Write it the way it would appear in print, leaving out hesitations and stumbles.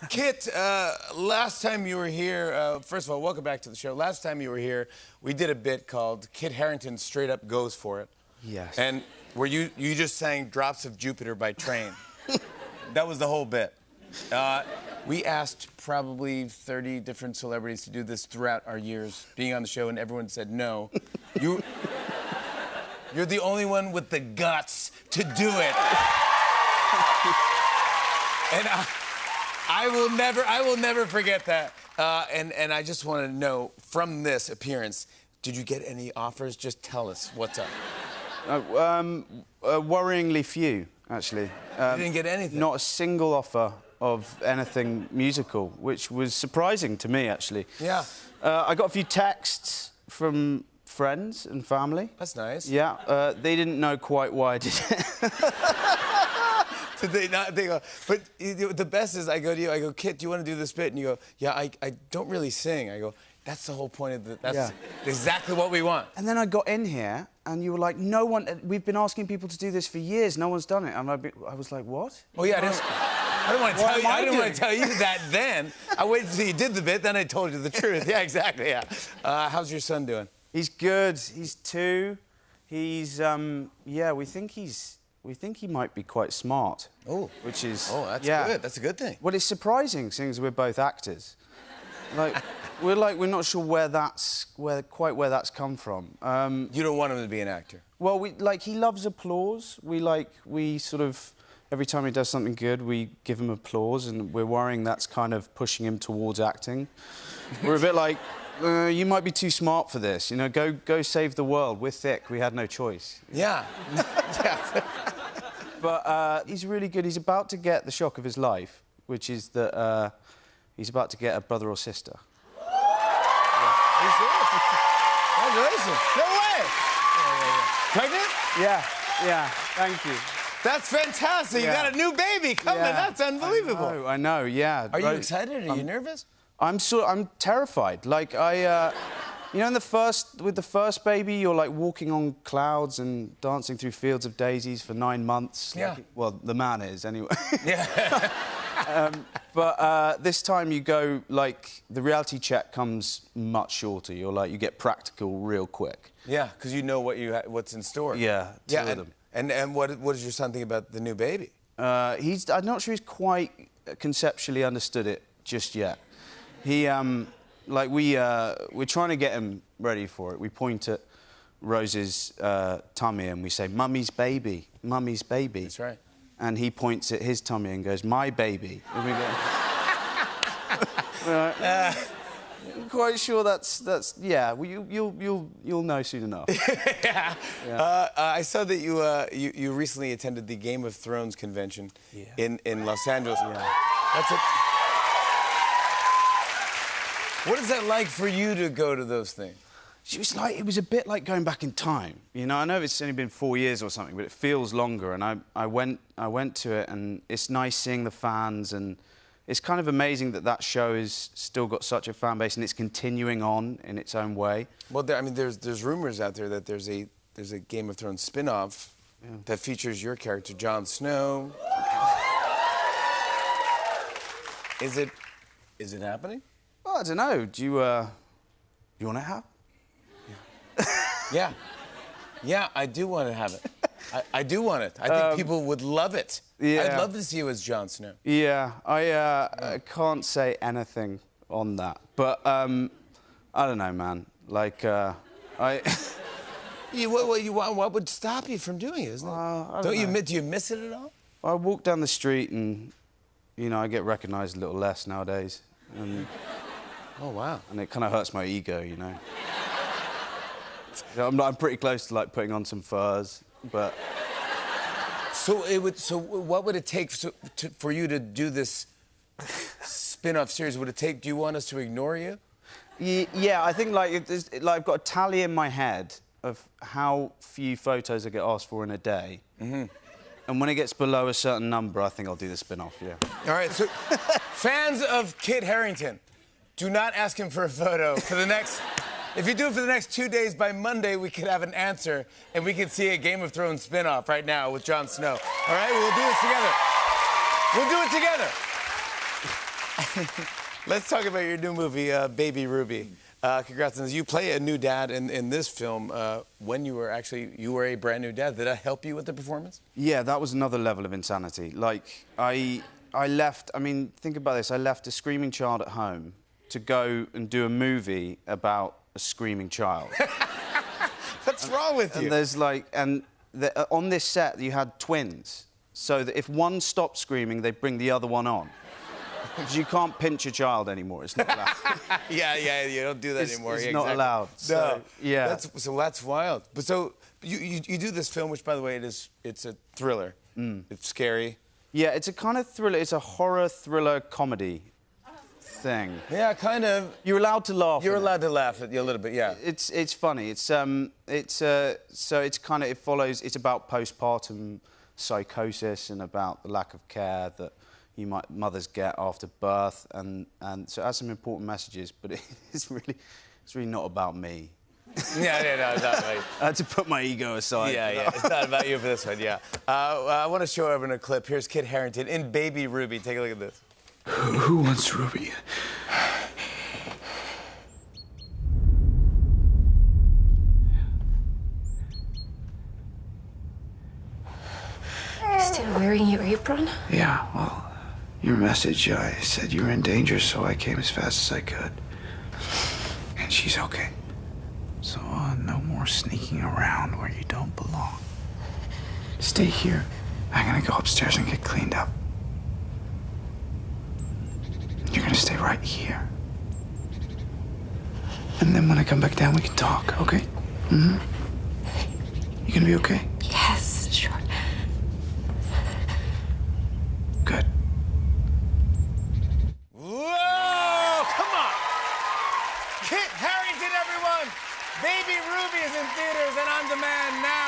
Kit, last time you were here, first of all, welcome back to the show. Last time you were here, we did a bit called Kit Harington Straight Up Goes For It. Yes. And where you just sang Drops of Jupiter by Train. That was the whole bit. We asked probably 30 different celebrities to do this throughout our years being on the show, and everyone said no. You're the only one with the guts to do it. And I will never forget that. And I just want to know, from this appearance, did you get any offers? Just tell us what's up. Worryingly few, actually. You didn't get anything? Not a single offer of anything musical, which was surprising to me, actually. Yeah. I got a few texts from friends and family. That's nice. Yeah. They didn't know quite why I did it. Did they not? They go, but the best is I go to you, I go, Kit, do you want to do this bit? And you go, yeah, I don't really sing. I go, that's the whole point of the, that's exactly what we want. And then I got in here, and you were like, no one, we've been asking people to do this for years, no one's done it. And I was like, what? Oh, yeah, I didn't want to tell you. I didn't want to tell you that then. I waited until you did the bit, then I told you the truth. Yeah, exactly, yeah. How's your son doing? He's good. He's 2. He's, yeah, we think he might be quite smart. Oh. Which is... Oh, that's good. That's a good thing. Well, it's surprising, seeing as we're both actors. We're not sure where that's come from. You don't want him to be an actor? Well, he loves applause. We sort of... Every time he does something good, we give him applause, and we're worrying that's kind of pushing him towards acting. We're a bit like, you might be too smart for this. You know, go save the world. We're thick. We had no choice. Yeah. Yeah. But he's really good. He's about to get the shock of his life, which is that he's about to get a brother or sister. Congratulations. No way. Pregnant? Yeah. Thank you. That's fantastic. You got a new baby coming. That's unbelievable. I know, yeah. Are you excited? Are you nervous? I'm terrified. Like, you know, with the first baby, you're like walking on clouds and dancing through fields of daisies for 9 months. Yeah. Like, well, the man is, anyway. Yeah. But this time you go, like, the reality check comes much shorter. You get practical real quick. Yeah, because you know what's in store. Yeah, two of them. And what does your son think about the new baby? I'm not sure he's quite conceptually understood it just yet. We're trying to get him ready for it. We point at Rose's tummy and we say, "Mummy's baby, Mummy's baby." That's right. And he points at his tummy and goes, "My baby." And we go, I'm quite sure that's yeah. Well, you'll know soon enough. Yeah. I saw that you recently attended the Game of Thrones convention in Los Angeles. Yeah. That's it. What is that like for you to go to those things? It was a bit like going back in time. You know, I know it's only been 4 years or something, but it feels longer. And I went to it, and it's nice seeing the fans, and it's kind of amazing that show has still got such a fan base, and it's continuing on in its own way. Well, there's rumors out there that there's a Game of Thrones spin-off that features your character, Jon Snow. Is it happening? Well, I don't know. Do you want to have? Yeah, I do want to have it. I do want it. I think people would love it. Yeah. I'd love to see you as Jon Snow. Yeah, I can't say anything on that. But, I don't know, man. Like, What would stop you from doing it, isn't it? I don't know. Do you miss it at all? I walk down the street and, you know, I get recognised a little less nowadays. And, oh, wow. And it kind of hurts my ego, you know. I'm pretty close to, like, putting on some furs, but... So what would it take for you to do this spin-off series? Do you want us to ignore you? Yeah, I think, I've got a tally in my head of how few photos I get asked for in a day. Mm-hmm. And when it gets below a certain number, I think I'll do the spin-off, yeah. All right, so fans of Kit Harington, do not ask him for a photo for the next... If you do it for the next 2 days, by Monday, we could have an answer, and we could see a Game of Thrones spin-off right now with Jon Snow. All right? We'll do it together. We'll do it together. Let's talk about your new movie, Baby Ruby. Congrats on this. You play a new dad in this film when you were a brand new dad. Did that help you with the performance? Yeah, that was another level of insanity. Like, I left, I mean, think about this. I left a screaming child at home to go and do a movie about a screaming child. What's wrong with you? And there's like, on this set, you had twins. So that if one stopped screaming, they bring the other one on. Because you can't pinch a child anymore. It's not allowed. yeah, you don't do that anymore. It's Yeah, not exactly. allowed. So, No. yeah. That's wild. But so you do this film, which, by the way, it's a thriller. It's scary. Yeah, it's a kind of thriller. It's a horror thriller comedy thing. Yeah, kind of. You're allowed to laugh. You're in it. allowed to laugh at you a little bit, yeah. It's funny. So it's kind of, it follows. It's about postpartum psychosis and about the lack of care that mothers get after birth, and so it has some important messages. But it's really not about me. Yeah, no, it's not right. I had to put my ego aside. Yeah, it's not about you for this one, yeah. I want to show everyone a clip. Here's Kit Harington in Baby Ruby. Take a look at this. Who wants Ruby? Still wearing your apron? Yeah, well, your message, I said you were in danger, so I came as fast as I could. And she's okay. So, no more sneaking around where you don't belong. Stay here. I'm gonna go upstairs and get cleaned up. You're gonna stay right here. And then when I come back down, we can talk, okay? Mm-hmm. You gonna be okay? Yes, sure. Good. Whoa! Come on! Kit Harington, everyone! Baby Ruby is in theaters and on demand now.